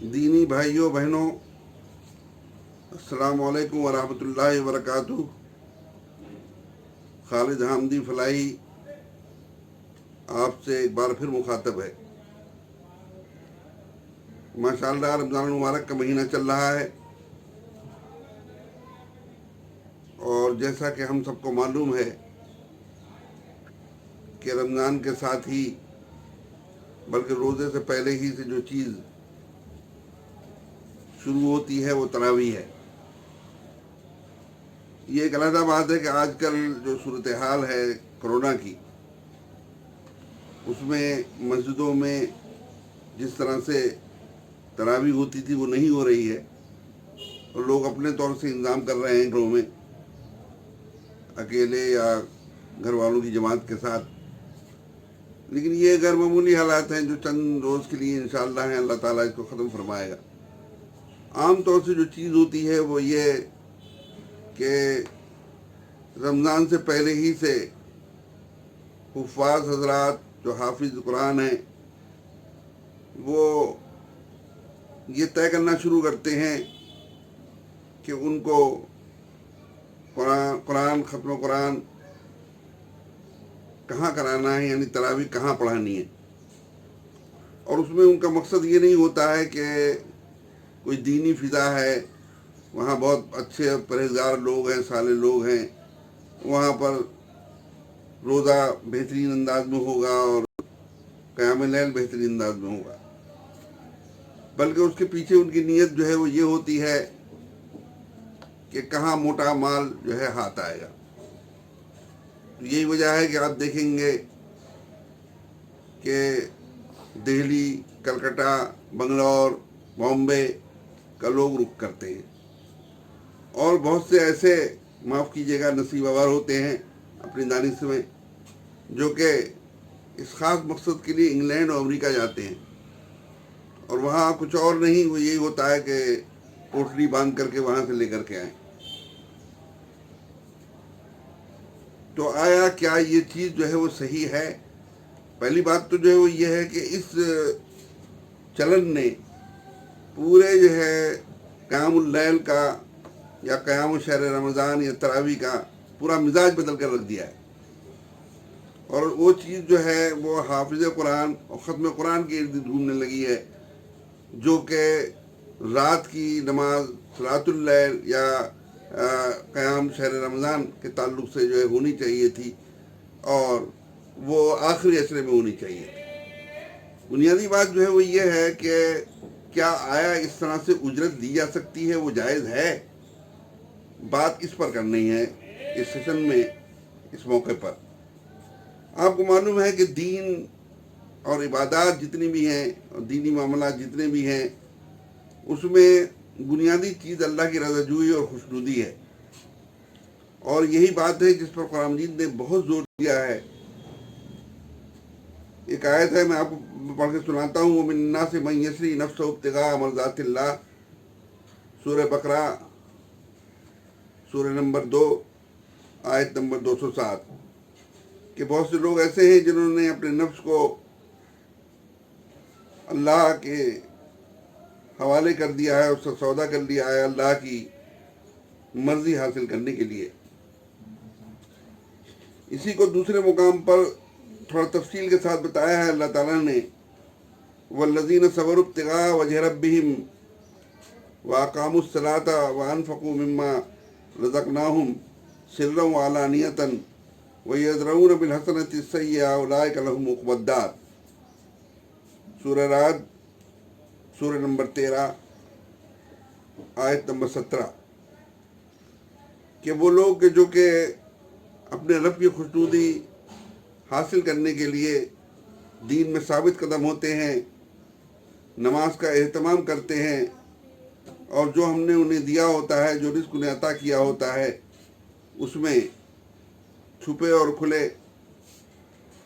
دینی بھائیوں بہنوں، السلام علیکم ورحمۃ اللہ وبرکاتہ۔ خالد حامدی فلاحی آپ سے ایک بار پھر مخاطب ہے۔ ماشاء اللہ رمضان المبارک کا مہینہ چل رہا ہے، اور جیسا کہ ہم سب کو معلوم ہے کہ رمضان کے ساتھ ہی بلکہ روزے سے پہلے ہی سے جو چیز شروع ہوتی ہے وہ تراویح ہے۔ یہ ایک علیحدہ بات ہے کہ آج کل جو صورتحال ہے کرونا کی، اس میں مسجدوں میں جس طرح سے تراویح ہوتی تھی وہ نہیں ہو رہی ہے، اور لوگ اپنے طور سے انتظام کر رہے ہیں گھروں میں اکیلے یا گھر والوں کی جماعت کے ساتھ۔ لیکن یہ غیر معمولی حالات ہیں جو چند روز کے لیے انشاءاللہ ہیں، اللہ تعالیٰ اس کو ختم فرمائے گا۔ عام طور سے جو چیز ہوتی ہے وہ یہ کہ رمضان سے پہلے ہی سے حفاظ حضرات جو حافظ قرآن ہیں وہ یہ طے کرنا شروع کرتے ہیں کہ ان کو قرآن ختم قرآن کہاں کرانا ہے، یعنی تراویح کہاں پڑھانی ہے۔ اور اس میں ان کا مقصد یہ نہیں ہوتا ہے کہ کوئی دینی فضا ہے، وہاں بہت اچھے پرہیزگار لوگ ہیں، صالح لوگ ہیں، وہاں پر روزہ بہترین انداز میں ہوگا اور قیام لیل بہترین انداز میں ہوگا، بلکہ اس کے پیچھے ان کی نیت جو ہے وہ یہ ہوتی ہے کہ کہاں موٹا مال جو ہے ہاتھ آئے گا۔ تو یہی وجہ ہے کہ آپ دیکھیں گے کہ دہلی، کلکتہ، بنگلور، بامبے کا لوگ رخ کرتے ہیں، اور بہت سے ایسے معاف کیجیے گا نصیب آور ہوتے ہیں اپنی دانش میں جو کہ اس خاص مقصد کے لیے انگلینڈ اور امریکہ جاتے ہیں، اور وہاں کچھ اور نہیں، وہ یہی ہوتا ہے کہ پوٹلی باندھ کر کے وہاں سے لے کر کے آئیں۔ تو آیا کیا یہ چیز جو ہے وہ صحیح ہے؟ پہلی بات تو جو ہے وہ یہ ہے کہ اس چلن نے پورے جو ہے قیام اللیل کا یا قیام شہر رمضان یا تراویح کا پورا مزاج بدل کر رکھ دیا ہے، اور وہ چیز جو ہے وہ حافظ قرآن اور ختم قرآن کے ارد گھومنے لگی ہے، جو کہ رات کی نماز صلاۃ اللیل یا قیام شہر رمضان کے تعلق سے جو ہے ہونی چاہیے تھی، اور وہ آخری عشرے میں ہونی چاہیے تھی۔ بنیادی بات جو ہے وہ یہ ہے کہ کیا آیا اس طرح سے اجرت دی جا سکتی ہے، وہ جائز ہے؟ بات اس پر کرنی ہے اس سیشن میں، اس موقع پر۔ آپ کو معلوم ہے کہ دین اور عبادات جتنی بھی ہیں اور دینی معاملات جتنے بھی ہیں، اس میں بنیادی چیز اللہ کی رضا جوئی اور خوشنودی ہے، اور یہی بات ہے جس پر قرآن مجید نے بہت زور دیا ہے۔ ایک آیت ہے، میں آپ کو پڑھ کے سناتا ہوں، وَمِنَ النَّاسِ مَن يَشْرِي نَفْسَهُ ابْتِغَاءَ مَرْضَاتِ اللَّهِ، سورہ بقرہ، سورہ نمبر 2، آیت نمبر 207، کہ بہت سے لوگ ایسے ہیں جنہوں نے اپنے نفس کو اللہ کے حوالے کر دیا ہے، اس سے سودا کر لیا ہے اللہ کی مرضی حاصل کرنے کے لیے۔ اسی کو دوسرے مقام پر تھوڑا تفصیل کے ساتھ بتایا ہے اللہ تعالیٰ نے، وَالَّذِينَ صَبَرُوا ابْتِغَاءَ وَجْهِ رَبِّهِمْ وَأَقَامُوا الصَّلَاةَ وَأَنفَقُوا مِمَّا رَزَقْنَاهُمْ سِرًّا وَعَلَانِيَةً وَيَدْرَؤُونَ بِالْحَسَنَةِ السَّيِّئَةَ أُولَٰئِكَ لَهُمْ عُقْبَى الدَّارِ، سورہ رعد، سورہ نمبر 13، آیت نمبر 17، کہ وہ لوگ جو کہ اپنے رب کی خوشنودی حاصل کرنے کے لیے دین میں ثابت قدم ہوتے ہیں، نماز کا اہتمام کرتے ہیں، اور جو ہم نے انہیں دیا ہوتا ہے، جو رزق انہیں عطا کیا ہوتا ہے، اس میں چھپے اور کھلے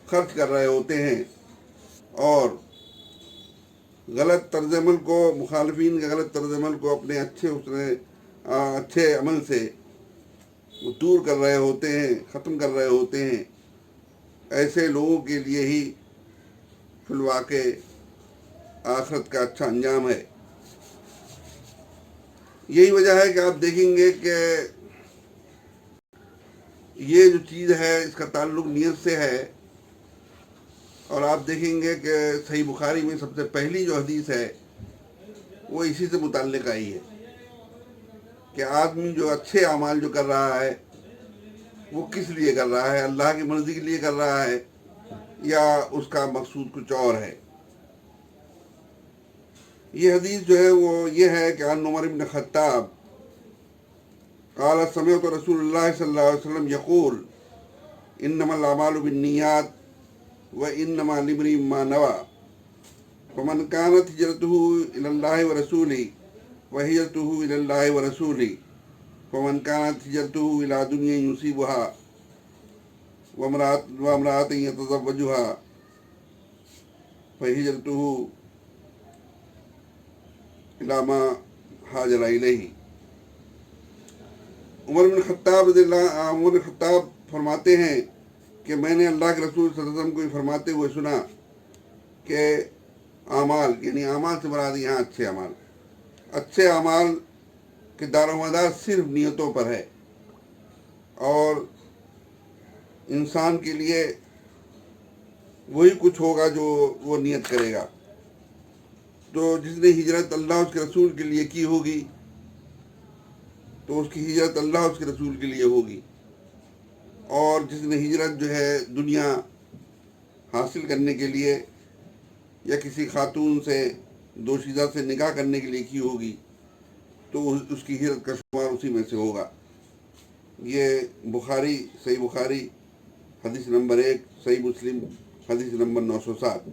خرچ کر رہے ہوتے ہیں، اور غلط طرز عمل کو، مخالفین کے غلط طرز عمل کو اپنے اچھے عمل سے وہ دور کر رہے ہوتے ہیں، ختم کر رہے ہوتے ہیں۔ ایسے لوگوں کے لیے ہی فی الواقع آخرت کا اچھا انجام ہے۔ یہی وجہ ہے کہ آپ دیکھیں گے کہ یہ جو چیز ہے اس کا تعلق نیت سے ہے، اور آپ دیکھیں گے کہ صحیح بخاری میں سب سے پہلی جو حدیث ہے وہ اسی سے متعلق آئی ہے کہ آدمی جو اچھے اعمال جو کر رہا ہے وہ کس لیے کر رہا ہے، اللہ کی مرضی کے لیے کر رہا ہے یا اس کا مقصود کچھ اور ہے۔ یہ حدیث جو ہے وہ یہ ہے کہ عن عمر بن خطاب قال سمعت رسول اللہ صلی اللہ علیہ وسلم یقول انما الاعمال بالنیات وانما لامرئ ما نوى فمن كانت هجرته الى الله ورسوله وهجرته الى الله ورسوله فمن كانت هجرته الى دنيا يصيبها وامرأة يتزوجها فهجرته الى ما هاجر اليه۔ عمر بن خطاب فرماتے ہیں کہ میں نے اللہ کے رسول صلی اللہ علیہ وسلم کو یہ فرماتے ہوئے سنا کہ اعمال، یعنی اعمال سے مراد یہاں اچھے اعمال، اچھے اعمال کے دار و مدار صرف نیتوں پر ہے، اور انسان کے لیے وہی کچھ ہوگا جو وہ نیت کرے گا۔ تو جس نے ہجرت اللہ اس کے رسول کے لیے کی ہوگی تو اس کی ہجرت اللہ اس کے رسول کے لیے ہوگی، اور جس نے ہجرت جو ہے دنیا حاصل کرنے کے لیے یا کسی خاتون سے دوشیزہ سے نکاح کرنے کے لیے کی ہوگی تو اس کی ہجرت کا شمار اسی میں سے ہوگا۔ یہ بخاری، صحیح بخاری حدیث نمبر 1، صحیح مسلم حدیث نمبر 907۔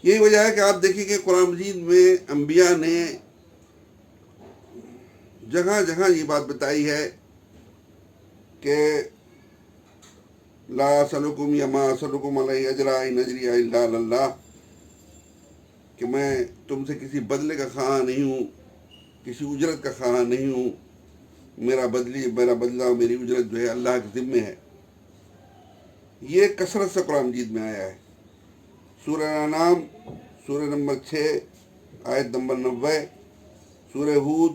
یہی وجہ ہے کہ آپ دیکھیں کہ قرآن مجید میں انبیاء نے جگہ جگہ یہ بات بتائی ہے کہ لا اسألکم یا ما اسألکم علیہ اجرا ان اجری الا علی اللہ، کہ میں تم سے کسی بدلے کا خواہاں نہیں ہوں، کسی اجرت کا خواہاں نہیں ہوں، میرا بدلہ میری اجرت جو ہے اللہ کے ذمے ہے۔ یہ کثرت سے قرآن مجید میں آیا ہے۔ سورہ انعام سورہ نمبر 6 آیت نمبر 90، سورہ ہود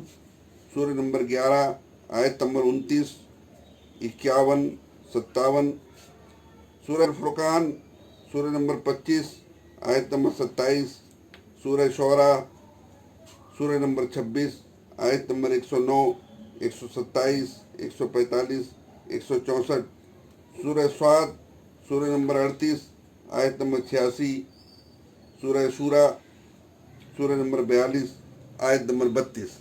سورہ نمبر 11 آیت نمبر 29، 51، 57، سورہ الفرقان سورہ نمبر 25 آیت نمبر 27، سورہ شعراء سورہ نمبر 26 آیت نمبر 109، 127، 145، 164، سورہ صاد سورہ نمبر 38 آیت نمبر 86، سورہ شورا سورہ نمبر 42 آیت نمبر 32۔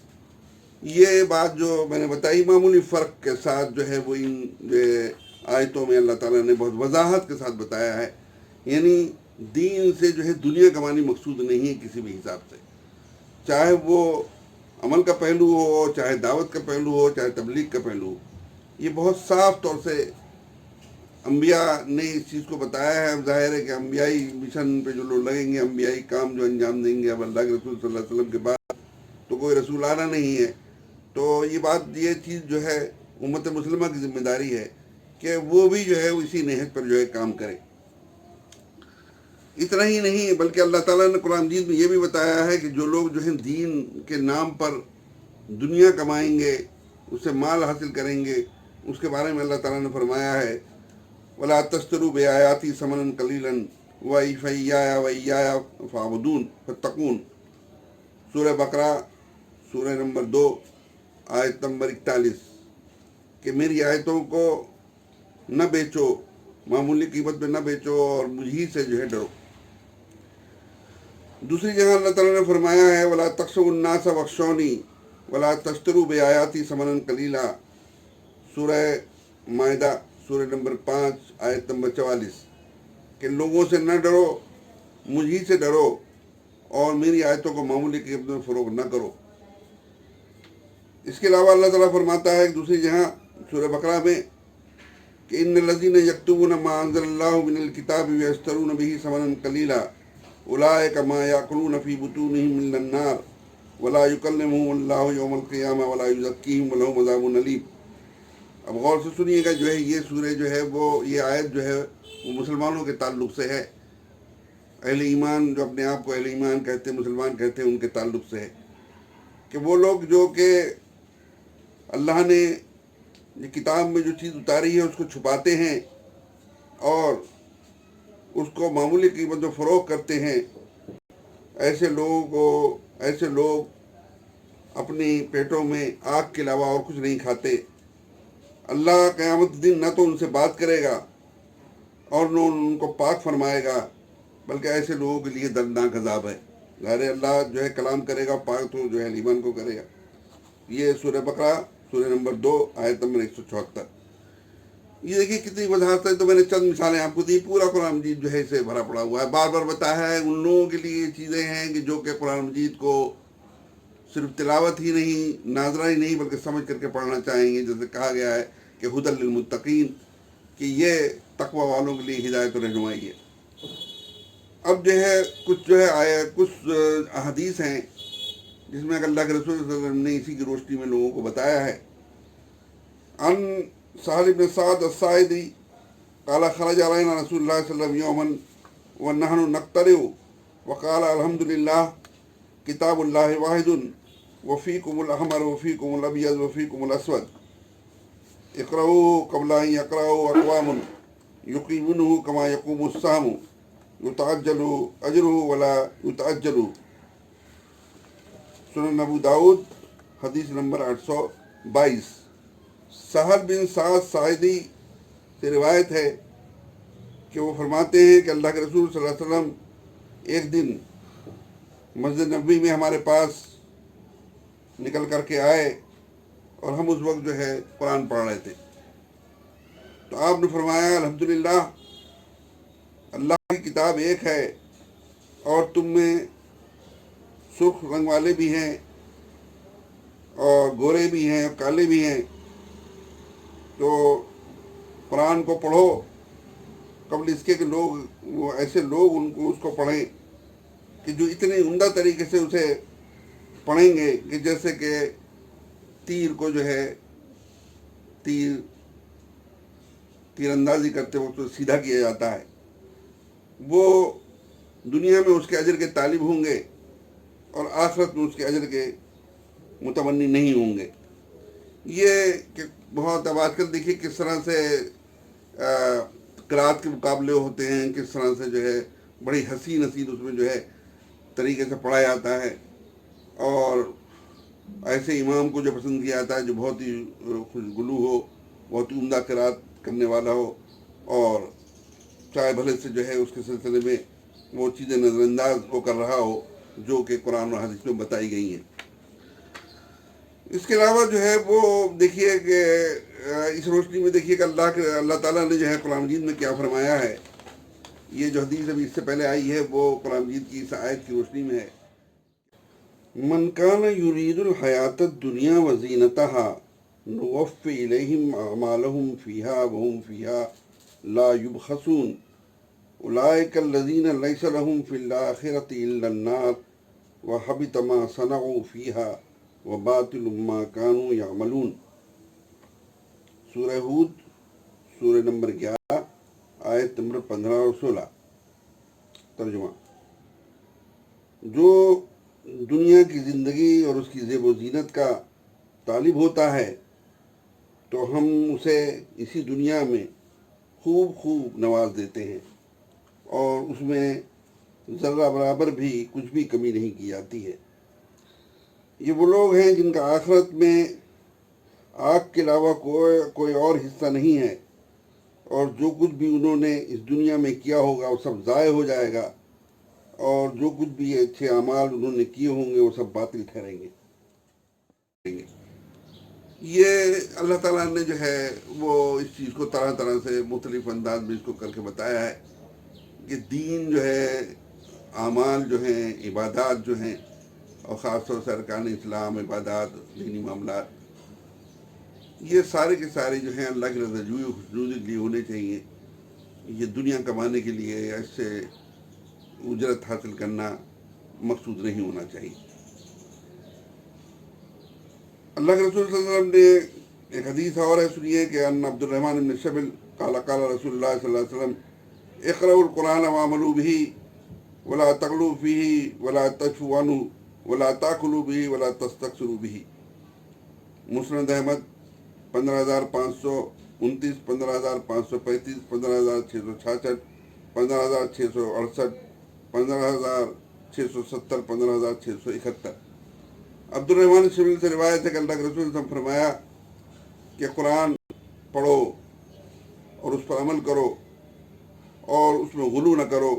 یہ بات جو میں نے بتائی معمولی فرق کے ساتھ جو ہے وہ ان آیتوں میں اللہ تعالیٰ نے بہت وضاحت کے ساتھ بتایا ہے، یعنی دین سے جو ہے دنیا کمانی مقصود نہیں ہے کسی بھی حساب سے، چاہے وہ عمل کا پہلو ہو، چاہے دعوت کا پہلو ہو، چاہے تبلیغ کا پہلو ہو۔ یہ بہت صاف طور سے انبیاء نے اس چیز کو بتایا ہے۔ ظاہر ہے کہ انبیائی مشن پہ جو لوگ لگیں گے، انبیائی کام جو انجام دیں گے اب اللہ کے رسول صلی اللہ علیہ وسلم کے بعد تو کوئی رسول آنا نہیں ہے، تو یہ چیز جو ہے امت مسلمہ کی ذمہ داری ہے کہ وہ بھی جو ہے اسی نہج پر جو ہے کام کرے۔ اتنا ہی نہیں بلکہ اللہ تعالیٰ نے قرآن مجید میں یہ بھی بتایا ہے کہ جو لوگ جو ہیں دین کے نام پر دنیا کمائیں گے، اس سے مال حاصل کریں گے، اس کے بارے میں اللہ تعالیٰ نے فرمایا ہے وَلَا تَشْتَرُوا بِآيَاتِي ثَمَنًا قَلِيلًا فَإِيَّايَ فَاعْبُدُونِ فَاتَّقُونِ، سورہ بقرہ سورہ نمبر 2 آیت نمبر 41، کہ میری آیتوں کو نہ بیچو، معمولی قیمت پہ نہ بیچو اور مجھی سے جو ہے ڈرو۔ دوسری جگہ اللہ تعالیٰ نے فرمایا ہے وَلَا تَخْشَوُا النَّاسَ وَاخْشَوْنِي وَلَا تَشْتَرُوا بِآيَاتِي ثَمَنًا قَلِيلًا، سورہ مائدہ سورہ نمبر 5 آیت نمبر 44، کہ لوگوں سے نہ ڈرو، مجھی سے ڈرو اور میری آیتوں کو معمولی قیمت میں فروغ نہ کرو۔ اس کے علاوہ اللہ تعالیٰ فرماتا ہے ایک دوسری جگہ سورہ بقرہ میں کہ ان الذین یکتمون ما انزل اللہ من الکتاب ویشترون به ثمنا قلیلا اولئک ما یاکلون فی بطونہم الا النار ولا یکلمہم اللہ یوم القیامہ ولا یزکیہم ولہم عذاب علیم۔ اب غور سے سنیے گا، جو ہے یہ سورہ جو ہے وہ یہ آیت جو ہے وہ مسلمانوں کے تعلق سے ہے، اہل ایمان جو اپنے آپ کو اہل ایمان کہتے ہیں، مسلمان کہتے ہیں، ان کے تعلق سے ہے۔ کہ وہ لوگ جو کہ اللہ نے یہ کتاب میں جو چیز اتاری ہے اس کو چھپاتے ہیں اور اس کو معمولی قیمت میں فروخت کرتے ہیں، ایسے لوگ اپنی پیٹوں میں آگ کے علاوہ اور کچھ نہیں کھاتے۔ اللہ قیامت دن نہ تو ان سے بات کرے گا اور نہ ان کو پاک فرمائے گا، بلکہ ایسے لوگوں کے لیے دردناک عذاب ہے۔ ظاہر اللہ جو ہے کلام کرے گا، پاک تو جو ہے ایمان کو کرے گا۔ یہ سورہ بقرہ سورہ نمبر 2 آیت نمبر 174۔ یہ دیکھیے کتنی وضاحت ہے، تو میں نے چند مثالیں آپ کو دی، پورا قرآن مجید جو ہے اسے بھرا پڑا ہوا ہے۔ بار بار بتایا ہے ان لوگوں کے لیے یہ چیزیں ہیں کہ جو کہ قرآن مجید کو صرف تلاوت ہی نہیں، ناظرہ ہی نہیں، بلکہ سمجھ کر کے پڑھنا چاہیں گے، جیسے کہا گیا ہے کہ ہدی للمتقین، کہ یہ تقوی والوں کے لیے ہدایت و رہنمائی ہے۔ اب جو ہے کچھ احادیث ہیں جس میں اللہ کے رسول صلی اللہ علیہ وسلم نے اسی کی روشنی میں لوگوں کو بتایا ہے۔ ان سہل بن سعد الساعدی قال خرج علینا رسول اللہ صلی اللہ علیہ وسلم یوما ونحن نقترع وقال الحمد للہ کتاب اللہ واحد وفیکم الاحمر وفیکم الابیض وفیکم الاسود اقرؤوا قبل ان یقرؤوا اقوام یقیمونه کما یقوم السهم یتعجل اجرہ ولا یتعجل۔ سنن ابو داؤد حدیث نمبر 822۔ سہل بن سعد ساعدی سے روایت ہے کہ وہ فرماتے ہیں کہ اللہ کے رسول صلی اللہ علیہ وسلم ایک دن مسجد نبوی میں ہمارے پاس نکل کر کے آئے اور ہم اس وقت جو ہے قرآن پڑھ رہے تھے، تو آپ نے فرمایا الحمدللہ، اللہ کی کتاب ایک ہے اور تم میں سرخ رنگ والے بھی ہیں اور گورے بھی ہیں اور کالے بھی ہیں، تو قرآن کو پڑھو قبل اس کے کہ وہ ایسے لوگ اس کو پڑھیں کہ جو اتنے عمدہ طریقے سے اسے پڑھیں گے کہ جیسے کہ تیر کو جو ہے تیر اندازی کرتے وقت تو سیدھا کیا جاتا ہے، وہ دنیا میں اس کے اجر کے طالب ہوں گے اور آخرت میں اس کے اجر کے متمنی نہیں ہوں گے۔ یہ کہ بہت اب آج کل دیکھیے کس طرح سے قرات کے مقابلے ہوتے ہیں، کس طرح سے جو ہے بڑی حسین اس میں جو ہے طریقے سے پڑھا جاتا ہے، اور ایسے امام کو جو پسند کیا جاتا ہے جو بہت ہی خوشگلو ہو، بہت ہی عمدہ قرات کرنے والا ہو، اور چاہے بھلے سے جو ہے اس کے سلسلے میں وہ چیزیں نظر انداز وہ کر رہا ہو جو کہ قرآن و حدیث میں بتائی گئی ہیں۔ اس کے علاوہ جو ہے وہ دیکھیے کہ اس روشنی میں دیکھیے کہ اللہ تعالیٰ نے جو ہے قرآن مجید میں کیا فرمایا ہے۔ یہ جو حدیث ابھی اس سے پہلے آئی ہے وہ قرآن مجید کی اس آیت کی روشنی میں ہے۔ من کان یرید الحیات الدنیا وزینتها نوفی الیہم اعمالہم فیہا وہم فیہا لا یبخسون اولئک الذین لیس لہم فی الآخرۃ الا النار وحبط ما صنعوا فیہا وباطل ما کانوا یعملون۔ سورہ ہود سورہ نمبر 11 آیت نمبر 15 اور 16۔ ترجمہ: جو دنیا کی زندگی اور اس کی زیب و زینت کا طالب ہوتا ہے تو ہم اسے اسی دنیا میں خوب نواز دیتے ہیں اور اس میں ذرہ برابر بھی کچھ بھی کمی نہیں کی جاتی ہے۔ یہ وہ لوگ ہیں جن کا آخرت میں آگ کے علاوہ کوئی اور حصہ نہیں ہے، اور جو کچھ بھی انہوں نے اس دنیا میں کیا ہوگا وہ سب ضائع ہو جائے گا، اور جو کچھ بھی اچھے اعمال انہوں نے کیے ہوں گے وہ سب باطل ٹھہریں گے۔ یہ اللہ تعالیٰ نے جو ہے وہ اس چیز کو طرح طرح سے مختلف انداز میں اس کو کر کے بتایا ہے کہ دین جو ہے، اعمال جو ہیں، عبادات جو ہیں، اور خاص طور سے ارکان اسلام، عبادات، دینی معاملات، یہ سارے کے سارے جو ہیں اللہ کی رضا جوئی و خوشنودی کے لیے ہونے چاہیے۔ یہ دنیا کمانے کے لیے یا اس سے اجرت حاصل کرنا مقصود نہیں ہونا چاہیے۔ اللہ کے رسول صلی اللہ علیہ وسلم نے ایک حدیث اور ہے، سنیے کہ ان عبد الرحمن بن شبل قال قال رسول اللہ صلی اللہ علیہ وسلم اقرؤوا القرآن وعملوا به ولا تغلوا فيه ولا تجفوا عنه ولا تاکلوا به ولا تستکثروا به۔ مسند احمد 15,529، 15,535، 15,666، 15,668، 15,670، 15,671۔ عبد الرحمن شبیل سے روایت ہے کہ اللہ کے رسول نے فرمایا کہ قرآن پڑھو اور اس پر عمل کرو اور اس میں غلو نہ کرو،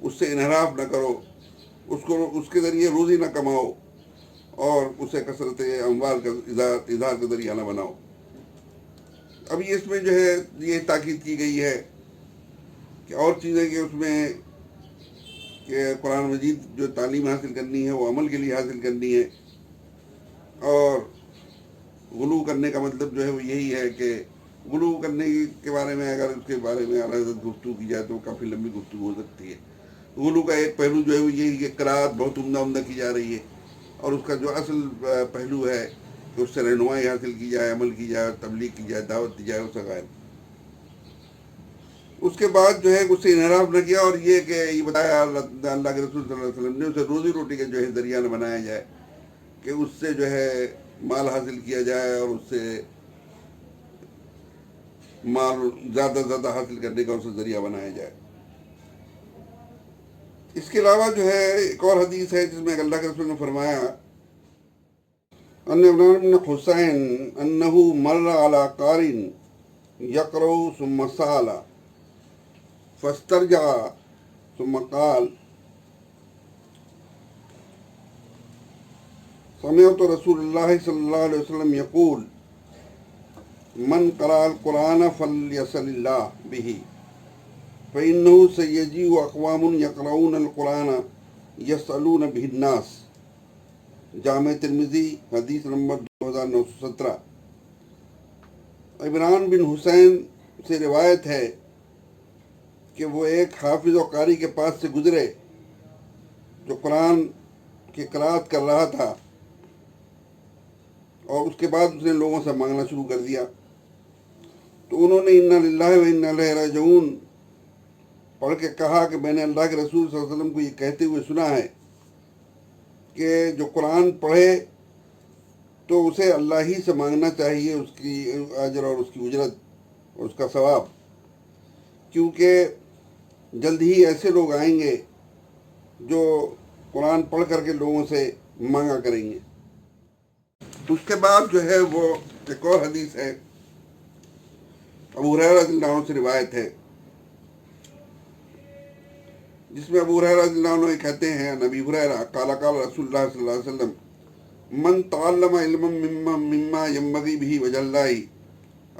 اس سے انحراف نہ کرو، اس کے ذریعے روزی نہ کماؤ اور اسے کثرت اموال کا اظہار کا ذریعہ نہ بناؤ۔ اب یہ اس میں جو ہے یہ تاکید کی گئی ہے کہ اور چیزیں کہ اس میں کہ قرآن مجید جو تعلیم حاصل کرنی ہے وہ عمل کے لیے حاصل کرنی ہے، اور غلو کرنے کا مطلب جو ہے وہ یہی ہے کہ غلو کرنے کے بارے میں اگر اس کے بارے میں اعلیٰ حضرت گفتگو کی جائے تو کافی لمبی گفتگو ہو سکتی ہے۔ غلو کا ایک پہلو جو ہے وہ یہی کہ قرأت بہت عمدہ کی جا رہی ہے، اور اس کا جو اصل پہلو ہے کہ اس سے رہنمائی حاصل کی جائے، عمل کی جائے، تبلیغ کی جائے، دعوت دی جائے، اس کا غائب۔ اس کے بعد جو ہے اس سے انحراف نہ کیا، اور یہ کہ یہ بتایا اللہ کے رسول صلی اللہ علیہ وسلم نے اسے روزی روٹی کے جو ہے ذریعہ نہ بنایا جائے کہ اس سے جو ہے مال حاصل کیا جائے اور اس سے مال زیادہ زیادہ حاصل کرنے کا اسے ذریعہ بنایا جائے۔ اس کے علاوہ جو ہے ایک اور حدیث ہے جس میں اللہ کے رسول نے فرمایا ان عمران بن حسین انه مر على قارئ يقرأ ثم سأل فاسترجع ثم قال سمعت رسول الله صلى الله عليه وسلم يقول من قرأ القرآن فليصل الله به فإنه سيجيء أقوام يقرؤون القرآن يسألون به الناس۔ جامع ترمذی حدیث نمبر 2917۔ عمران بن حسین سے روایت ہے کہ وہ ایک حافظ و قاری کے پاس سے گزرے جو قرآن کی قرأت کر رہا تھا، اور اس کے بعد اس نے لوگوں سے مانگنا شروع کر دیا، تو انہوں نے انا للہ و انا الیہ راجعون پڑھ کے کہا کہ میں نے اللہ کے رسول صلی اللہ علیہ وسلم کو یہ کہتے ہوئے سنا ہے کہ جو قرآن پڑھے تو اسے اللہ ہی سے مانگنا چاہیے اس کی اجر اور اس کی اجرت اور اس کا ثواب، کیونکہ جلد ہی ایسے لوگ آئیں گے جو قرآن پڑھ کر کے لوگوں سے مانگا کریں گے۔ اس کے بعد جو ہے وہ ایک اور حدیث ہے، ابو ہریرہ رضی اللہ عنہ سے روایت ہے، جس میں ابو ہریرہ رضی اللہ عنہ کہتے ہیں نبی ہریرہ قال قال رسول اللہ صلی اللہ علیہ وسلم من تعلم علما مما ينبغي به وجه الله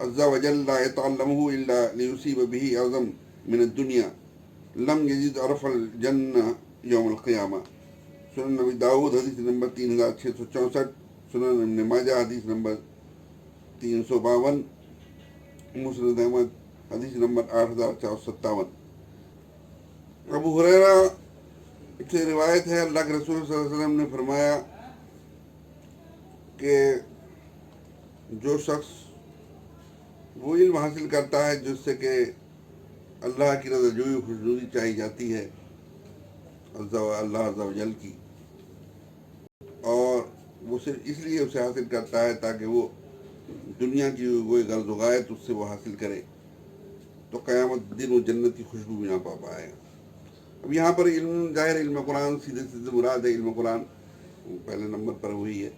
عز وجل لا يتعلمه الا ليصيب به اعظم من الدنيا لم يجد عرف الجنة يوم القيامة۔ سنن نبی داؤد حدیث نمبر 3664، سنن ابن ماجہ حدیث نمبر 352، مسند احمد حدیث نمبر 8457۔ ابو ہریرہ سے روایت ہے اللہ کے رسول صلی اللہ علیہ وسلم نے فرمایا کہ جو شخص وہ علم حاصل کرتا ہے جس سے کہ اللہ کی رضا جوئی خوشنودی چاہی جاتی ہے، اللہ عز و جل کی، اور وہ صرف اس لیے اسے حاصل کرتا ہے تاکہ وہ دنیا کی کوئی غرض و غایت اس سے وہ حاصل کرے، تو قیامت دن وہ جنت کی خوشبو بھی نہ پا پائے گا۔ اب یہاں پر علم ظاہر علم قرآن سیدھے سیدھے مراد ہے، علم قرآن پہلے نمبر پر ہوئی ہے،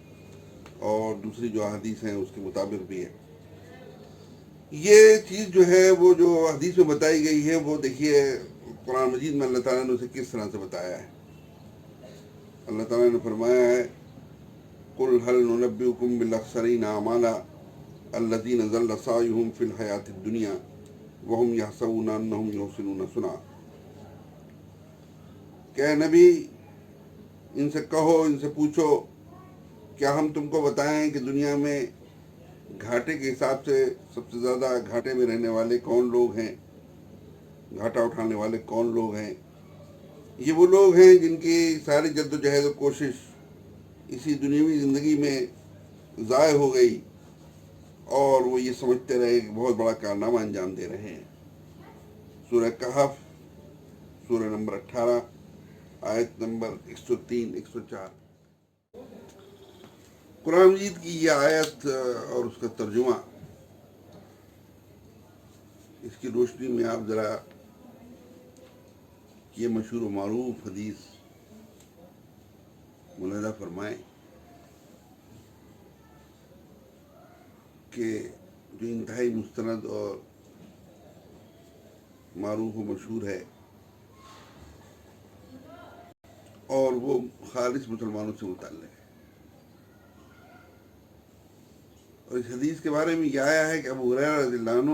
اور دوسری جو حدیث ہیں اس کے مطابق بھی ہے۔ یہ چیز جو ہے وہ جو حدیث میں بتائی گئی ہے وہ دیکھیے قرآن مجید میں اللہ تعالیٰ نے اسے کس طرح سے بتایا ہے۔ اللہ تعالیٰ نے فرمایا ہے قُلْ هَلْ نُنَبِّئُكُمْ بِالْأَخْسَرِينَ أَعْمَالًا الَّذِينَ ضَلَّ سَعْيُهُمْ فِي الْحَيَاةِ الدُّنْيَا وَهُمْ يَحْسَبُونَ أَنَّهُمْ يُحْسِنُونَ صُنْعًا۔ کہ اے نبی ان سے کہو، ان سے پوچھو کیا ہم تم کو بتائیں کہ دنیا میں گھاٹے کے حساب سے سب سے زیادہ گھاٹے میں رہنے والے کون لوگ ہیں، گھاٹا اٹھانے والے کون لوگ ہیں؟ یہ وہ لوگ ہیں جن کی ساری جد و جہد و کوشش اسی دنیاوی زندگی میں ضائع ہو گئی، اور وہ یہ سمجھتے رہے کہ بہت بڑا کارنامہ انجام دے رہے ہیں۔ سورہ کہف سورہ نمبر 18 آیت نمبر 103 104۔ قرآن مجید کی یہ آیت اور اس کا ترجمہ، اس کی روشنی میں آپ ذرا یہ مشہور و معروف حدیث ملاحظہ فرمائیں کہ جو انتہائی مستند اور معروف و مشہور ہے، اور وہ خالص مسلمانوں سے متعلق ہے. اور اس حدیث کے بارے میں یہ آیا ہے کہ ابو ہریرہ رضی اللہ عنہ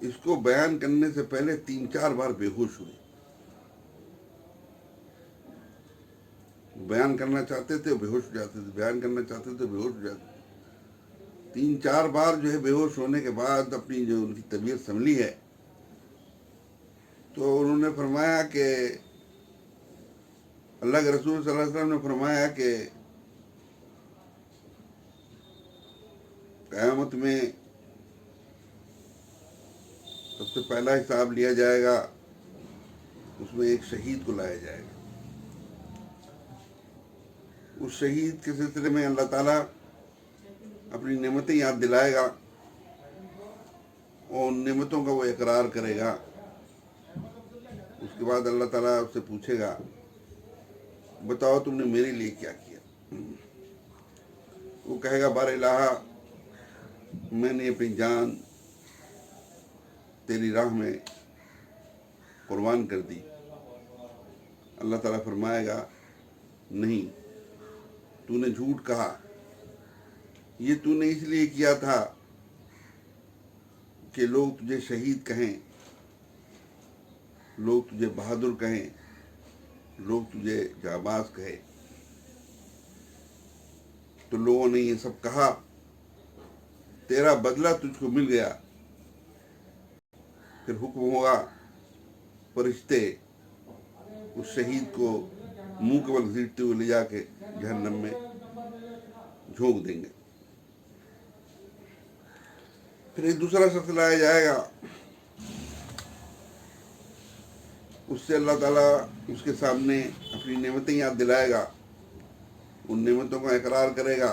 اس کو بیان کرنے سے پہلے 3-4 بار بے ہوش ہوئے. بیان کرنا چاہتے تھے بے ہوش ہو جاتے تھے، بیان کرنا چاہتے تھے بے ہوش ہو جاتے تھے. 3-4 بار جو ہے بے ہوش ہونے کے بعد اپنی جو ان کی طبیعت سنبھلی ہے تو انہوں نے فرمایا کہ اللہ کے رسول صلی اللہ علیہ وسلم نے فرمایا کہ قیامت میں سب سے پہلا حساب لیا جائے گا، اس میں ایک شہید کو لایا جائے گا. اس شہید کے سلسلے میں اللہ تعالیٰ اپنی نعمتیں یاد دلائے گا اور ان نعمتوں کا وہ اقرار کرے گا. اس کے بعد اللہ تعالیٰ اس سے پوچھے گا بتاؤ تم نے میرے لیے کیا کیا. وہ کہے گا بار الہ میں نے اپنی جان تیری راہ میں قربان کر دی. اللہ تعالیٰ فرمائے گا نہیں، تو نے جھوٹ کہا، یہ تو نے اس لیے کیا تھا کہ لوگ تجھے شہید کہیں، لوگ تجھے بہادر کہیں، لوگ تجھے جانباز کہیں. تو لوگوں نے یہ سب کہا، تیرا بدلہ تجھ کو مل گیا. پھر حکم ہوگا، فرشتے اس شہید کو منہ کے بل گھسیٹتے ہوئے لے جا کے جہنم میں جھونک دیں گے. پھر ایک دوسرا شخص لایا جائے گا، اس سے اللہ تعالیٰ اس کے سامنے اپنی نعمتیں یاد دلائے گا، ان نعمتوں کا اقرار کرے گا.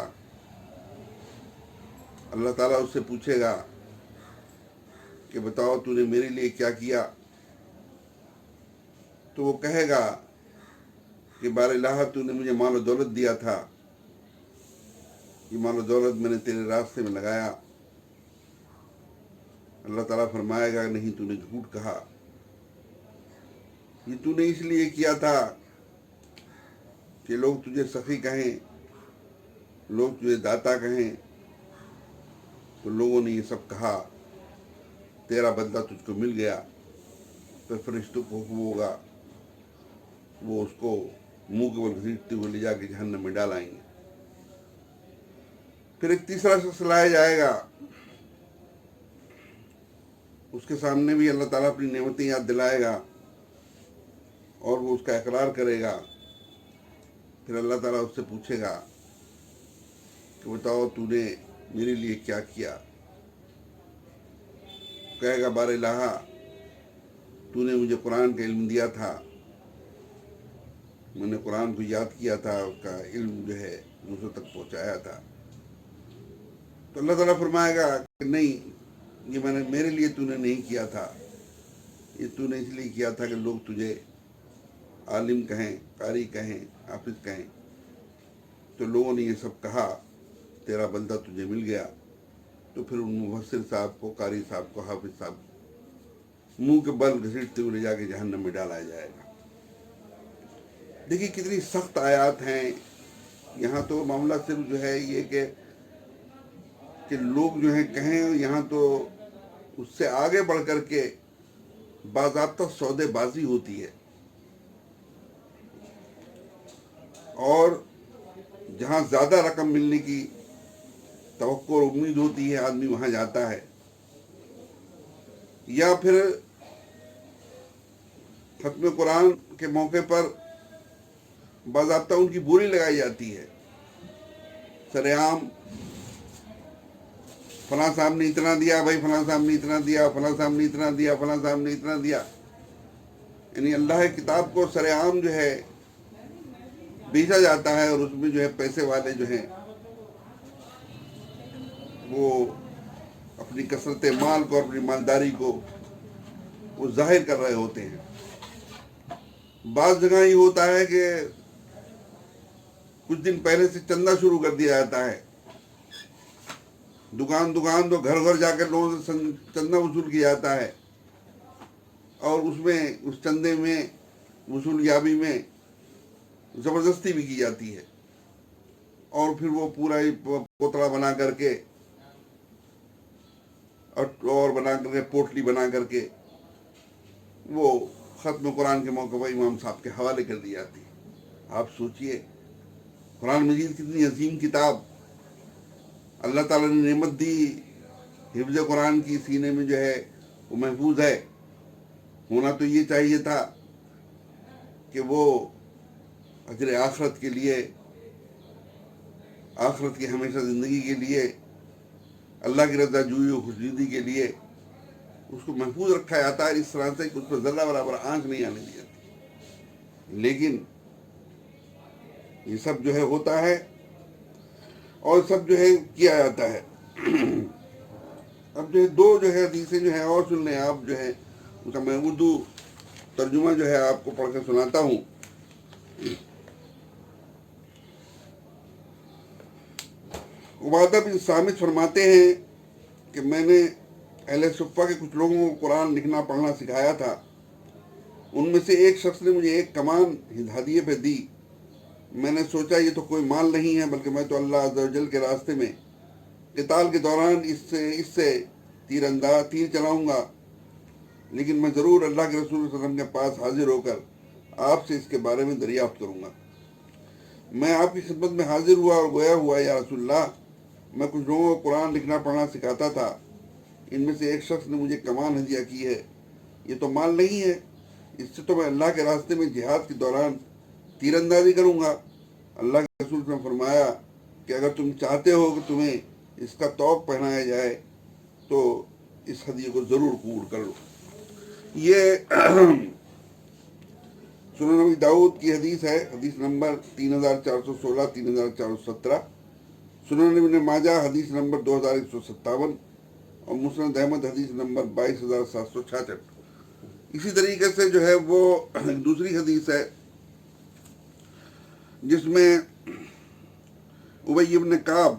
اللہ تعالیٰ اس سے پوچھے گا کہ بتاؤ تو نے میرے لیے کیا کیا. تو وہ کہے گا کہ بار الہ تو نے مجھے مال و دولت دیا تھا، یہ مال و دولت میں نے تیرے راستے میں لگایا. اللہ تعالیٰ فرمائے گا نہیں، تو نے جھوٹ کہا، یہ تو نے اس لیے کیا تھا کہ لوگ تجھے سخی کہیں، لوگ تجھے داتا کہیں. تو لوگوں نے یہ سب کہا، تیرا بدلہ تجھ کو مل گیا. پھر فرشتوں کو حکم ہوگا، وہ اس کو منہ کے بل گھسیٹتے ہوئے لے جا کے جہنم میں ڈال آئیں گے. پھر ایک تیسرا شخص لایا جائے گا، اس کے سامنے بھی اللہ تعالیٰ اپنی نعمتیں یاد دلائے گا اور وہ اس کا اقرار کرے گا. پھر اللہ تعالیٰ اس سے پوچھے گا کہ بتاؤ تو نے میرے لیے کیا کیا. کہے گا بار الہ تو نے مجھے قرآن کا علم دیا تھا، میں نے قرآن کو یاد کیا تھا، اس کا علم جو ہے دوسروں تک پہنچایا تھا. تو اللہ تعالیٰ فرمائے گا کہ نہیں، یہ میں نے میرے لیے تو نے نہیں کیا تھا، یہ تو نے اس لیے کیا تھا کہ لوگ تجھے عالم کہیں، قاری کہیں، حافظ کہیں. تو لوگوں نے یہ سب کہا، تیرا بدلہ تجھے مل گیا. تو پھر ان مفسر صاحب کو، قاری صاحب کو، حافظ صاحب کو منہ کے بل گھسیٹتے ہوئے لے جا کے جہنم میں ڈالا جائے گا. دیکھیے کتنی سخت آیات ہیں. یہاں تو معاملہ صرف جو ہے یہ کہ لوگ جو ہیں کہیں، یہاں تو اس سے آگے بڑھ کر کے باضابطہ سودے بازی ہوتی ہے، اور جہاں زیادہ رقم ملنے کی توقع اور امید ہوتی ہے آدمی وہاں جاتا ہے. یا پھر ختم قرآن کے موقع پر باضابطہ ان کی بولی لگائی جاتی ہے، سر عام فلاں صاحب نے اتنا دیا، بھائی فلاں صاحب نے اتنا دیا، فلاں صاحب نے اتنا دیا، فلاں صاحب نے اتنا دیا. یعنی اللہ کتاب کو سر عام جو ہے بیچا جاتا ہے اور اس میں جو ہے پیسے والے جو ہیں وہ اپنی کثرت مال کو، اپنی مالداری کو وہ ظاہر کر رہے ہوتے ہیں۔ بعض جگہ یہ ہوتا ہے کہ کچھ دن پہلے سے چندہ شروع کر دیا جاتا ہے، دکان تو گھر گھر جا کر لوگوں سے چندہ وصول کیا جاتا ہے، اور اس چندے میں وصول یابی میں زبردستی بھی کی جاتی ہے، اور پھر وہ پورا پوتڑا بنا کر کے اور بنا کر کے پوٹلی بنا کر کے وہ ختم قرآن کے موقع پر امام صاحب کے حوالے کر دی جاتی ہے۔ آپ سوچئے قرآن مجید کتنی عظیم کتاب، اللہ تعالیٰ نے نعمت دی، حفظ قرآن کی سینے میں جو ہے وہ محفوظ ہے۔ ہونا تو یہ چاہیے تھا کہ وہ اجر آخرت کے لیے، آخرت کی ہمیشہ زندگی کے لیے، اللہ کی رضا جوئی و خوشنودی کے لیے اس کو محفوظ رکھا جاتا ہے، اس طرح سے کہ اس پر ذرہ برابر آنکھ نہیں آنے دی جاتی۔ لیکن یہ سب جو ہے ہوتا ہے اور سب جو ہے کیا جاتا ہے۔ اب جو ہے دو جو ہے حدیثیں جو ہیں اور سن لیں آپ، جو ہے ان کا میں اردو ترجمہ جو ہے آپ کو پڑھ کر سناتا ہوں۔ عبادہ بن صامت فرماتے ہیں کہ میں نے اہل صفہ کے کچھ لوگوں کو قرآن لکھنا پڑھنا سکھایا تھا۔ ان میں سے ایک شخص نے مجھے ایک کمان ہدیے پہ دی۔ میں نے سوچا یہ تو کوئی مال نہیں ہے، بلکہ میں تو اللہ عز و جل کے راستے میں قتال کے دوران اس سے تیر چلاؤں گا، لیکن میں ضرور اللہ کے رسول صلی اللہ علیہ وسلم کے پاس حاضر ہو کر آپ سے اس کے بارے میں دریافت کروں گا۔ میں آپ کی خدمت میں حاضر ہوا اور گویا ہوا، یا رسول اللہ، میں کچھ لوگوں کو قرآن لکھنا پڑھنا سکھاتا تھا، ان میں سے ایک شخص نے مجھے کمان ہدیہ کی ہے۔ یہ تو مال نہیں ہے، اس سے تو میں اللہ کے راستے میں جہاد کے دوران تیر اندازی کروں گا۔ اللہ کے رسول نے فرمایا کہ اگر تم چاہتے ہو کہ تمہیں اس کا طوق پہنایا جائے تو اس ہدیے کو ضرور قبول کر لو۔ یہ سنن نبی داؤد کی حدیث ہے، حدیث نمبر 3416، 3417۔ سنن ابن ماجہ حدیث نمبر 2157، اور مسند احمد حدیث نمبر 22766۔ اسی طریقے سے جو ہے وہ دوسری حدیث ہے جس میں ابی بن کعب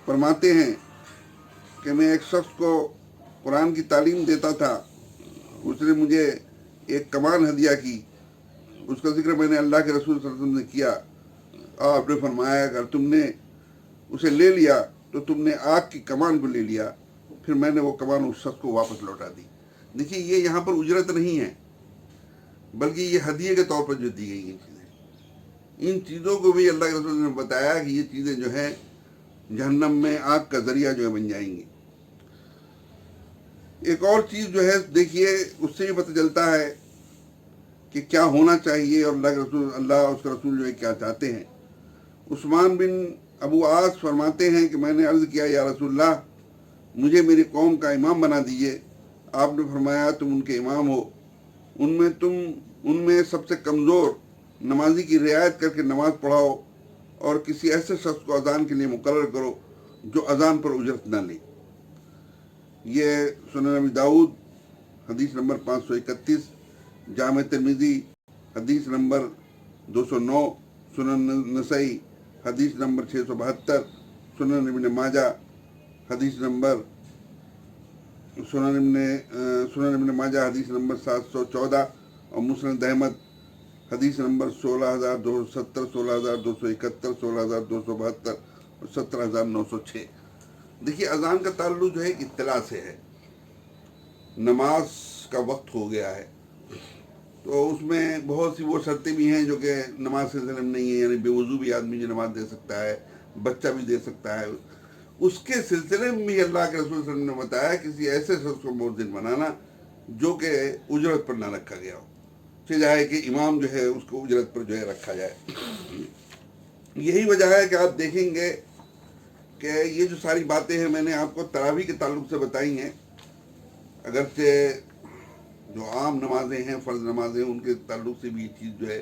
فرماتے ہیں کہ میں ایک شخص کو قرآن کی تعلیم دیتا تھا، اس نے مجھے ایک کمان ہدیہ کی، اس کا ذکر میں نے اللہ کے رسول صلی اللہ علیہ وسلم نے کیا۔ آپ نے فرمایا اگر تم نے اسے لے لیا تو تم نے آگ کی کمان کو لے لیا۔ پھر میں نے وہ کمان اس شخص کو واپس لوٹا دی۔ دیکھیے یہ یہاں پر اجرت نہیں ہے، بلکہ یہ ہدیے کے طور پر جو دی گئی ہیں چیزیں، ان چیزوں کو بھی اللہ کے رسول نے بتایا کہ یہ چیزیں جو ہیں جہنم میں آگ کا ذریعہ جو ہے بن جائیں گی۔ ایک اور چیز جو ہے دیکھیے، اس سے بھی پتہ چلتا ہے کہ کیا ہونا چاہیے اور اللہ اور اس کا رسول جو ہے کیا چاہتے ہیں۔ عثمان بن ابو عاص فرماتے ہیں کہ میں نے عرض کیا یا رسول اللہ، مجھے میری قوم کا امام بنا دیجئے۔ آپ نے فرمایا تم ان کے امام ہو، ان میں سب سے کمزور نمازی کی رعایت کر کے نماز پڑھاؤ، اور کسی ایسے شخص کو اذان کے لیے مقرر کرو جو اذان پر اجرت نہ لے۔ یہ سنن نبی داؤد حدیث نمبر 531، جامع ترمذی حدیث نمبر 209، سنن نسائی حدیث نمبر 672، سنن ابن ماجہ حدیث نمبر سنن ابن ماجہ حدیث نمبر 714، اور مسند احمد حدیث نمبر 16270، 16271، 16272 اور 17906۔ دیکھیے اذان کا تعلق جو ہے اطلاع سے ہے۔ نماز کا وقت ہو گیا ہے تو اس میں بہت سی وہ شرطیں بھی ہیں جو کہ نماز کے سلسلے میں نہیں ہیں، یعنی بے وضو بھی آدمی جو نماز دے سکتا ہے، بچہ بھی دے سکتا ہے۔ اس کے سلسلے میں بھی اللہ کے رسول صلی اللہ علیہ وسلم نے بتایا کسی ایسے شخص کو مؤذن بنانا جو کہ اجرت پر نہ رکھا گیا ہو، چاہے کہ امام جو ہے اس کو اجرت پر جو ہے رکھا جائے۔ یہی وجہ ہے کہ آپ دیکھیں گے کہ یہ جو ساری باتیں ہیں میں نے آپ کو تراویح کے تعلق سے بتائی ہیں، اگرچہ جو عام نمازیں ہیں، فرض نمازیں، ان کے تعلق سے بھی یہ چیز جو ہے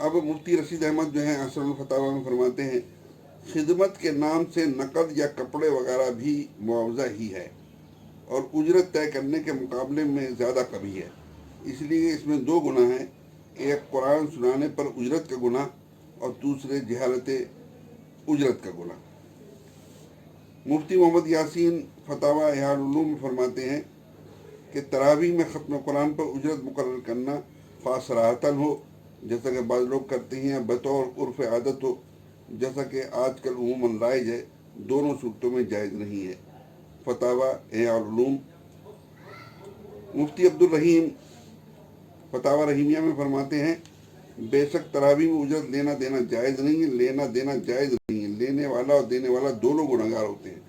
اب مفتی رشید احمد جو ہیں احسن الفتاوی میں فرماتے ہیں خدمت کے نام سے نقد یا کپڑے وغیرہ بھی معاوضہ ہی ہے اور اجرت طے کرنے کے مقابلے میں زیادہ کبھی ہے، اس لیے اس میں دو گناہ ہیں، ایک قرآن سنانے پر اجرت کا گناہ اور دوسرے جہالت اجرت کا گناہ۔ مفتی محمد یاسین فتاوی احیاء العلوم میں فرماتے ہیں کہ تراویح میں ختم قرآن پر اجرت مقرر کرنا خواہ صراحتاً ہو جیسا کہ بعض لوگ کرتے ہیں، بطور عرف عادت ہو جیسا کہ آج کل عموماً رائج ہے، دونوں صورتوں میں جائز نہیں ہے۔ فتاوی احیاء العلوم۔ مفتی عبدالرحیم فتاوی رحیمیہ میں فرماتے ہیں بے شک تراویح میں اجرت لینا دینا جائز نہیں ہے، لینا دینا جائز نہیں ہے، لینے والا اور دینے والا دونوں گنہگار ہوتے ہیں۔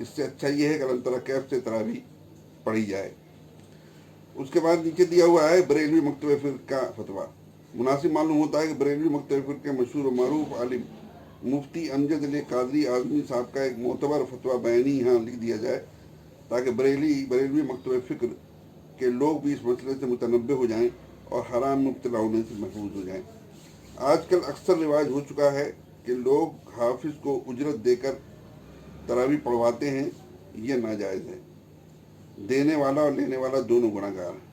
اس سے اچھا یہ ہے کہ الم تری کیف سے تراویح پڑھی جائے۔ اس کے بعد نیچے دیا ہوا ہے بریلوی مکتبہ فقہ کا فتویٰ۔ مناسب معلوم ہوتا ہے کہ بریلوی مکتبہ فقہ کے مشہور و معروف عالم مفتی امجد علی قادری اعظمی صاحب کا ایک معتبر فتویٰ بیانی یہاں لکھ دیا جائے تاکہ بریلوی مکتبہ فکر کے لوگ بھی اس مسئلے سے متنبہ ہو جائیں اور حرام میں مبتلا ہونے سے محفوظ ہو جائیں۔ آج کل اکثر رواج ہو چکا ہے کہ لوگ حافظ کو اجرت دے کر تراویح پڑھواتے ہیں، یہ ناجائز ہے۔ دینے والا اور لینے والا دونوں گنہگار ہیں۔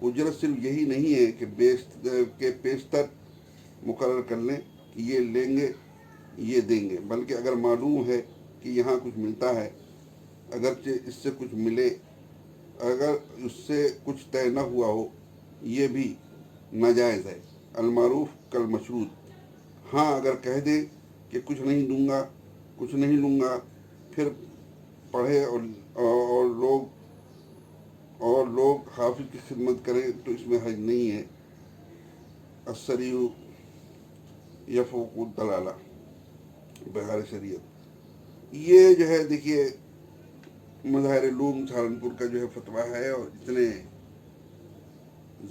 اجرت صرف یہی نہیں ہے کہ پیشتر مقرر کر لیں کہ یہ لیں گے یہ دیں گے، بلکہ اگر معلوم ہے کہ یہاں کچھ ملتا ہے، اگرچہ اس سے کچھ ملے، اگر اس سے کچھ طے نہ ہوا ہو، یہ بھی ناجائز ہے۔ المعروف کالمشروط۔ ہاں اگر کہہ دیں کہ کچھ نہیں لوں گا پھر پڑھے اور لوگ حافظ کی خدمت کریں تو اس میں حرج نہیں ہے۔ السریع یفوق الدلالہ بغیر شریعت۔ یہ جو ہے دیکھیے مظاہر علوم سہارنپور کا جو ہے فتویٰ ہے، اور اتنے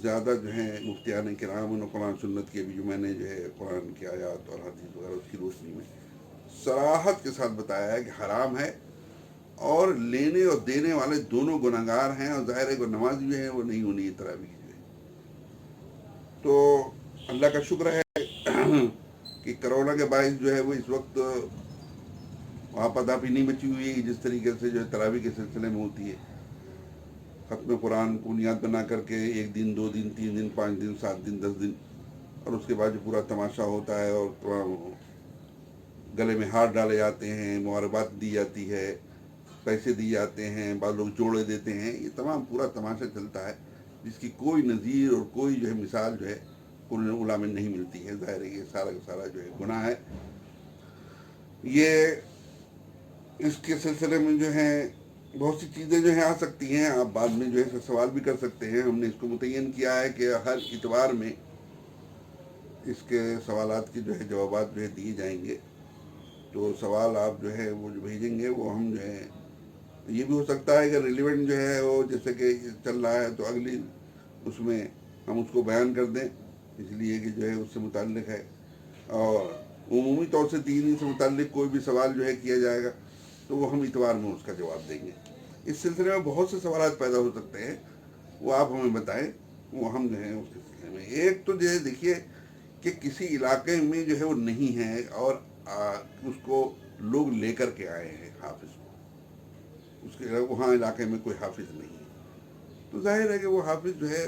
زیادہ جو ہیں مفتیان کرام اور قرآن سنت کے بھی جو میں نے جو ہے قرآن کی آیات اور حدیث وغیرہ اس کی روشنی میں صراحت کے ساتھ بتایا ہے کہ حرام ہے، اور لینے اور دینے والے دونوں گنہگار ہیں، اور ظاہر ہے کہ نماز جو ہے وہ نہیں ہونی ہے تراویح جو ہے۔ تو اللہ کا شکر ہے کہ کرونا کے باعث جو ہے وہ اس وقت آپا بھی نہیں بچی ہوئی ہے جس طریقے سے جو ہے تراویح کے سلسلے میں ہوتی ہے۔ ختم قرآن کو بنیاد بنا کر کے 1 دن 2 دن 3 دن 5 دن 7 دن 10 دن، اور اس کے بعد جو پورا تماشا ہوتا ہے اور گلے میں ہاتھ ڈالے جاتے ہیں، مبارکباد دی جاتی ہے، پیسے دیے جاتے ہیں، بعض لوگ جوڑے دیتے ہیں، یہ تمام پورا تماشا چلتا ہے جس کی کوئی نظیر اور کوئی جو ہے مثال جو ہے قرآن اولیٰ میں نہیں ملتی ہے۔ ظاہر ہے یہ سارا کا سارا جو ہے گناہ ہے۔ یہ اس کے سلسلے میں جو ہے بہت سی چیزیں جو ہیں آ سکتی ہیں، آپ بعد میں جو ہے سوال بھی کر سکتے ہیں۔ ہم نے اس کو متعین کیا ہے کہ ہر اتوار میں اس کے سوالات کے جو ہے جوابات جو ہے دیے جائیں گے، تو سوال آپ جو ہے وہ جو بھیجیں گے وہ ہم جو ہے، یہ بھی ہو سکتا ہے کہ ریلیونٹ جو ہے وہ جیسے کہ چل رہا ہے تو اگلی اس میں ہم اس کو بیان کر دیں، اس لیے کہ جو ہے اس سے متعلق ہے، اور عمومی طور سے دین سے متعلق کوئی بھی سوال جو ہے کیا جائے گا تو وہ ہم اتوار میں اس کا جواب دیں گے۔ اس سلسلے میں بہت سے سوالات پیدا ہو سکتے ہیں، وہ آپ ہمیں بتائیں، وہ ہم جو ہے اس کے سلسلے میں ایک تو جو ہے دیکھیے کہ کسی علاقے میں جو ہے وہ نہیں ہے اور اس کو لوگ لے کر کے آئے ہیں حافظ کو، اس کے وہاں علاقے میں کوئی حافظ نہیں ہے، تو ظاہر ہے کہ وہ حافظ جو ہے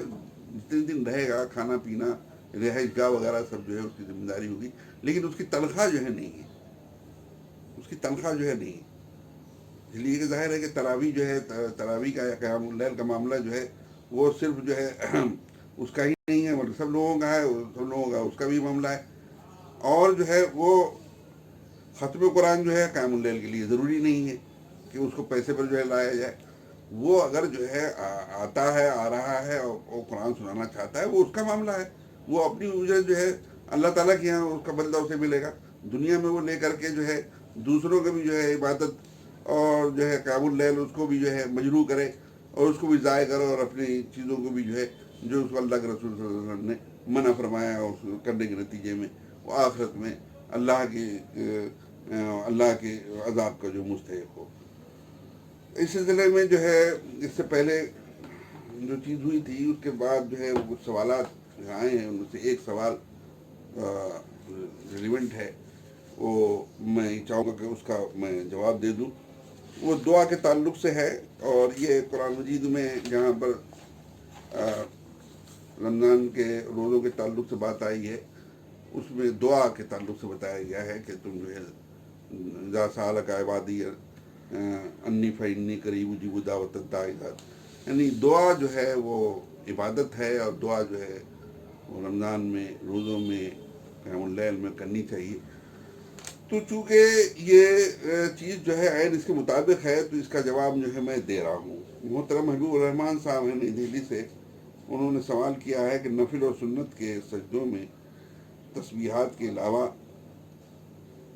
جتنے دن رہے گا کھانا پینا رہائش گاہ وغیرہ سب جو ہے اس کی ذمہ داری ہوگی، لیکن اس کی تنخواہ جو ہے نہیں ہے، اس کی تنخواہ جو ہے نہیں ہے۔ اس لیے کہ ظاہر ہے کہ تراویح کا یا قیام اللیل کا معاملہ جو ہے وہ صرف جو ہے اس کا ہی نہیں ہے بلکہ سب لوگوں کا ہے، سب لوگوں کا اس کا بھی معاملہ ہے، اور جو ہے وہ ختم قرآن جو ہے قیام اللیل کے لیے ضروری نہیں ہے کہ اس کو پیسے پر جو ہے لایا جائے، وہ اگر جو ہے آتا ہے آ رہا ہے اور وہ قرآن سنانا چاہتا ہے وہ اس کا معاملہ ہے، وہ اپنی اجرت جو ہے اللہ تعالیٰ کے یہاں اس کا بدلہ اسے ملے گا، دنیا میں وہ لے کر کے جو ہے دوسروں کے بھی جو ہے عبادت اور جو ہے قیام اللیل اس کو بھی جو ہے مجروح کرے اور اس کو بھی ضائع کرے، اور اپنی چیزوں کو بھی جو ہے جو اس کو اللہ کے رسول صلی اللہ علیہ وسلم نے منع فرمایا اور اس کو کرنے کے نتیجے میں وہ آخرت میں اللہ کے عذاب کا جو مستحق ہو۔ اس سلسلے میں جو ہے اس سے پہلے جو چیز ہوئی تھی اس کے بعد جو ہے وہ کچھ سوالات آئے ہیں، ان میں سے ایک سوال ریلیونٹ ہے وہ میں چاہوں گا کہ اس کا میں جواب دے دوں. وہ دعا کے تعلق سے ہے، اور یہ قرآن مجید میں جہاں پر رمضان کے روزوں کے تعلق سے بات آئی ہے، اس میں دعا کے تعلق سے بتایا گیا ہے کہ تم جو ہے اذا سألک عبادی انی فإنی قریب اجیب دعوت الداعی اذا، یعنی دعا جو ہے وہ عبادت ہے، اور دعا جو ہے وہ رمضان میں روزوں میں قیام اللیل میں کرنی چاہیے. تو چونکہ یہ چیز جو ہے عین اس کے مطابق ہے، تو اس کا جواب جو ہے میں دے رہا ہوں. محترم حبیب الرحمان صاحب ہیں نئی دہلی سے، انہوں نے سوال کیا ہے کہ نفل اور سنت کے سجدوں میں تسبیحات کے علاوہ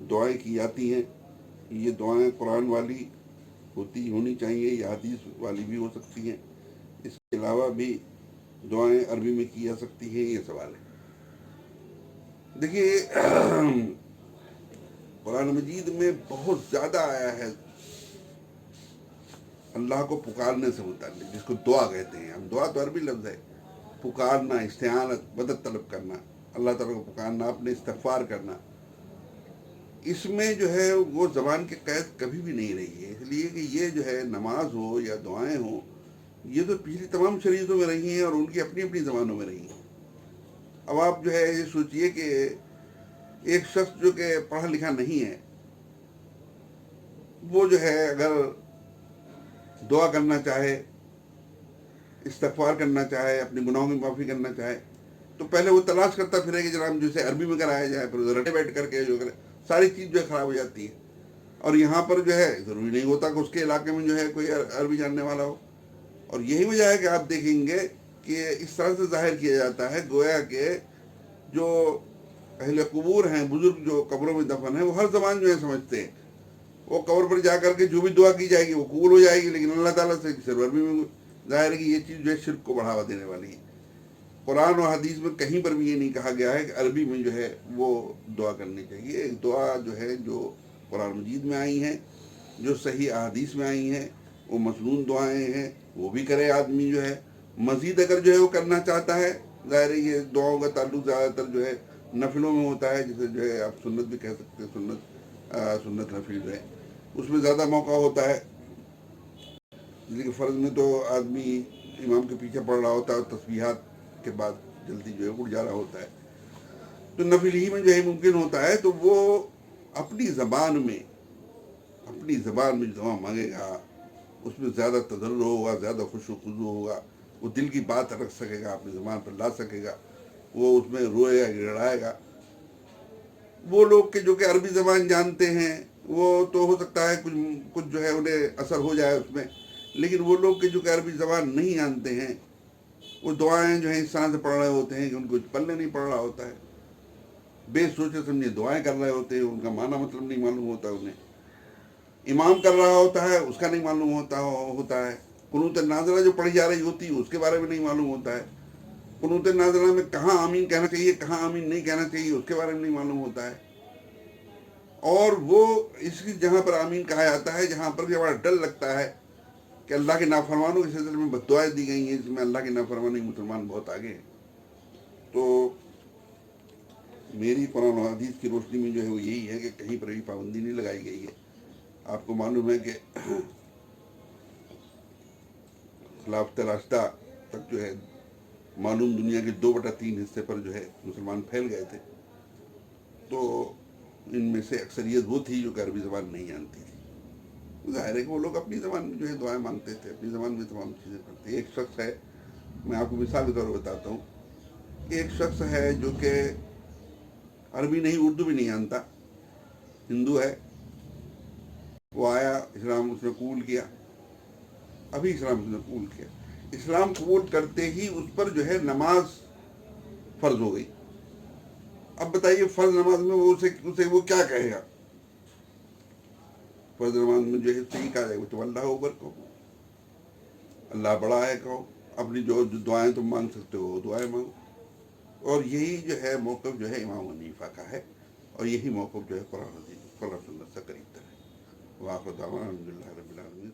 دعائیں کی جاتی ہیں، یہ دعائیں قرآن والی ہونی چاہیے یا حدیث والی بھی ہو سکتی ہیں، اس کے علاوہ بھی دعائیں عربی میں کی جا سکتی ہیں؟ یہ سوال ہے. دیکھیے قرآن مجید میں بہت زیادہ آیا ہے اللہ کو پکارنے سے متعلق، جس کو دعا کہتے ہیں ہم. دعا تو عربی لفظ ہے، پکارنا، استعانت، مدد طلب کرنا، اللہ تعالیٰ کو پکارنا، اپنے استغفار کرنا. اس میں جو ہے وہ زبان کی قید کبھی بھی نہیں رہی ہے، اس لیے کہ یہ جو ہے نماز ہو یا دعائیں ہوں، یہ تو پچھلی تمام شریعتوں میں رہی ہیں اور ان کی اپنی اپنی زبانوں میں رہی ہیں. اب آپ جو ہے یہ سوچئے کہ ایک شخص جو کہ پڑھا لکھا نہیں ہے، وہ جو ہے اگر دعا کرنا چاہے، استغفار کرنا چاہے، اپنے گناہوں کی معافی کرنا چاہے، تو پہلے وہ تلاش کرتا پھرے کہ جناب جسے عربی میں کرایا جائے، پھر ادھر رٹے بیٹھ کر کے جو کرے، ساری چیز جو ہے خراب ہو جاتی ہے. اور یہاں پر جو ہے ضروری نہیں ہوتا کہ اس کے علاقے میں جو ہے کوئی عربی جاننے والا ہو. اور یہی وجہ ہے کہ آپ دیکھیں گے کہ اس طرح سے ظاہر کیا جاتا ہے گویا کہ جو اہل قبور ہیں، بزرگ جو قبروں میں دفن ہیں، وہ ہر زبان جو ہے سمجھتے ہیں. وہ قبر پر جا کر کے جو بھی دعا کی جائے گی وہ قبول ہو جائے گی، لیکن اللہ تعالیٰ سے صرف عربی میں. ظاہر ہے کہ یہ چیز جو ہے شرک کو بڑھاوا دینے والی ہے. قرآن و حدیث میں کہیں پر بھی یہ نہیں کہا گیا ہے کہ عربی میں جو ہے وہ دعا کرنی چاہیے. ایک دعا جو ہے جو قرآن مجید میں آئی ہیں، جو صحیح احادیث میں آئی ہیں، وہ مسنون دعائیں ہیں، وہ بھی کرے آدمی جو ہے. مزید اگر جو ہے وہ کرنا چاہتا ہے، ظاہر ہے یہ دعاؤں کا تعلق زیادہ تر جو ہے نفلوں میں ہوتا ہے، جسے جو ہے آپ سنت بھی کہہ سکتے ہیں. سنت نفل جو ہے اس میں زیادہ موقع ہوتا ہے، لیکن فرض میں تو آدمی امام کے پیچھے پڑ رہا ہوتا ہے اور تسبیحات کے بعد جلدی جو ہے اٹھ جا رہا ہوتا ہے. تو نفل ہی میں جو ہے ممکن ہوتا ہے، تو وہ اپنی زبان میں جو دعا مانگے گا اس میں زیادہ تضرع ہوگا، زیادہ خوش و خضوع ہوگا، وہ دل کی بات رکھ سکے گا، اپنی زبان پر لا سکے گا، وہ اس میں روئے گا، گڑائے گا. وہ لوگ کہ جو کہ عربی زبان جانتے ہیں، وہ تو ہو سکتا ہے کچھ جو ہے انہیں اثر ہو جائے اس میں، لیکن وہ لوگ کہ جو کہ عربی زبان نہیں جانتے ہیں، وہ دعائیں جو ہیں اس طرح سے پڑھ رہے ہوتے ہیں کہ ان کو پلے نہیں پڑ رہا ہوتا ہے، بے سوچے سمجھے دعائیں کر رہے ہوتے ہیں، ان کا معنی مطلب نہیں معلوم ہوتا انہیں. امام کر رہا ہوتا ہے اس کا نہیں معلوم ہوتا ہے. قنوت نازلہ جو پڑھی جا رہی ہوتی ہے اس کے بارے میں نہیں معلوم ہوتا ہے. قنوت نازلہ میں کہاں آمین کہنا چاہیے، کہاں آمین نہیں کہنا چاہیے، اس کے بارے میں نہیں معلوم ہوتا ہے. اور وہ اس کی جہاں پر آمین کہا جاتا ہے، جہاں پر بھی بڑا ڈر لگتا ہے کہ اللہ کے نافرمانوں کے سلسلے میں بد دعائیں دی گئی ہیں، جس میں اللہ کی نافرمانی مسلمان بہت آگے ہیں. تو میری قرآن و حدیث کی روشنی میں جو ہے وہ یہی ہے کہ کہیں پر بھی پابندی نہیں لگائی گئی ہے. آپ کو معلوم ہے کہ خلافت راستہ تک جو ہے معلوم دنیا کے 2/3 حصے پر جو ہے مسلمان پھیل گئے تھے. تو ان میں سے اکثریت وہ تھی جو کہ عربی زبان نہیں جانتی تھی. ظاہر ہے کہ وہ لوگ اپنی زبان میں جو ہے دعائیں مانگتے تھے، اپنی زبان میں تمام چیزیں کرتے تھے. ایک شخص ہے، میں آپ کو مثال کے طور پر بتاتا ہوں کہ ایک شخص ہے جو کہ عربی نہیں، اردو بھی نہیں جانتا، ہندو ہے. وہ آیا اسلام، اس نے قبول کیا، ابھی اسلام اس نے قبول کیا. اسلام قبول کرتے ہی اس پر جو ہے نماز فرض ہو گئی. اب بتائیے فرض نماز میں اسے وہ کیا کہے گا؟ فرض نماز میں جو ہے صحیح کہا جائے گا تو اللہ اوپر کہو، اللہ بڑا ہے کہو، اپنی جو دعائیں تم مانگ سکتے ہو وہ دعائیں مانگو. اور یہی جو ہے موقف جو ہے امام حنیفہ کا ہے، اور یہی موقف جو ہے قرآن سنت سے قریب تر ہے. وآخر دعوانا الحمدللہ رب العالمین.